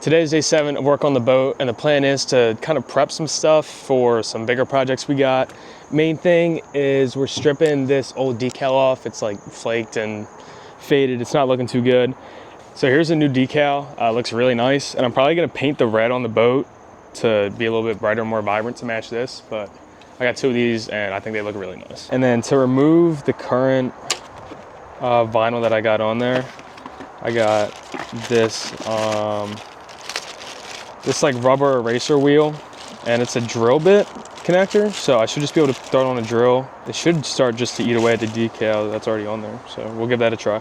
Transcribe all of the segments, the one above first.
today's day 7 of work on the boat, and the plan is to kind of prep some stuff for some bigger projects we got. Main thing is we're stripping this old decal off. It's like flaked and faded. It's not looking too good. So here's a new decal. Looks really nice, and I'm probably gonna paint the red on the boat to be a little bit brighter, more vibrant to match this, but I got 2 of these and I think they look really nice. And then to remove the current vinyl that I got on there, I got this this like rubber eraser wheel, and it's a drill bit connector, so I should just be able to throw it on a drill. It should start just to eat away at the decal that's already on there, so we'll give that a try.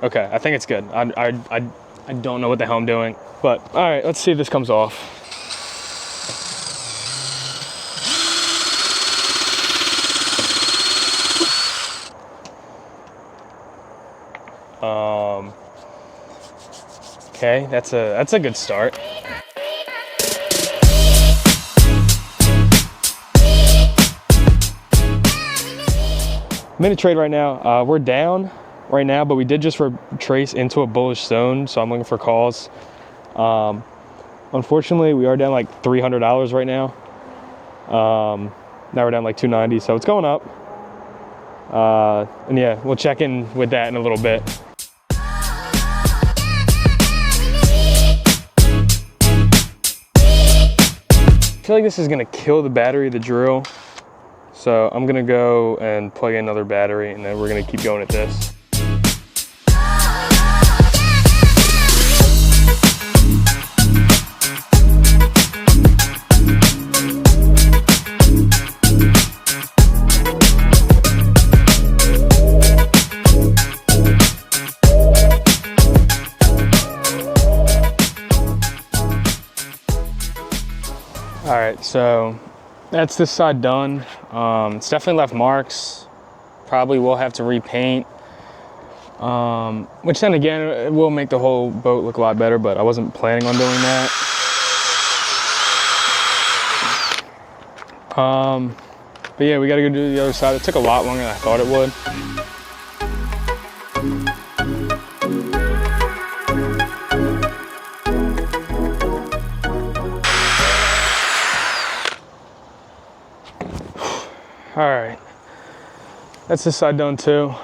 Okay, I think it's good. I don't know what the hell I'm doing, but all right, let's see if this comes off. Okay, that's a good start. I'm in a trade right now. We're down right now, but we did just retrace into a bullish zone, so I'm looking for calls. Unfortunately, we are down like $300 right now. Now we're down like 290, so it's going up. And yeah, we'll check in with that in a little bit. I feel like this is gonna kill the battery of the drill, so I'm gonna go and plug in another battery, and then we're gonna keep going at this. All right, so that's this side done. It's definitely left marks. Probably will have to repaint, which then again, it will make the whole boat look a lot better, but I wasn't planning on doing that. But yeah, we gotta go do the other side. It took a lot longer than I thought it would. All right, that's this side done too.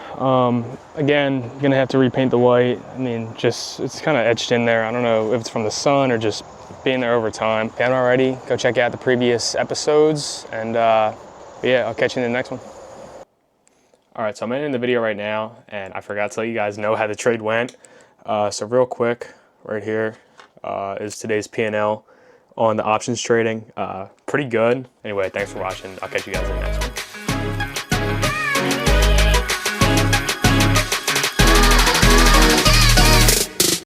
Again, gonna have to repaint the white. I mean, just, it's kind of etched in there. I don't know if it's from the sun or just being there over time. If you haven't already, go check out the previous episodes, and yeah, I'll catch you in the next one. All right, so I'm ending the video right now, and I forgot to let you guys know how the trade went. So real quick, right here is today's P&L on the options trading. Pretty good. Anyway, thanks for watching. I'll catch you guys in the next one.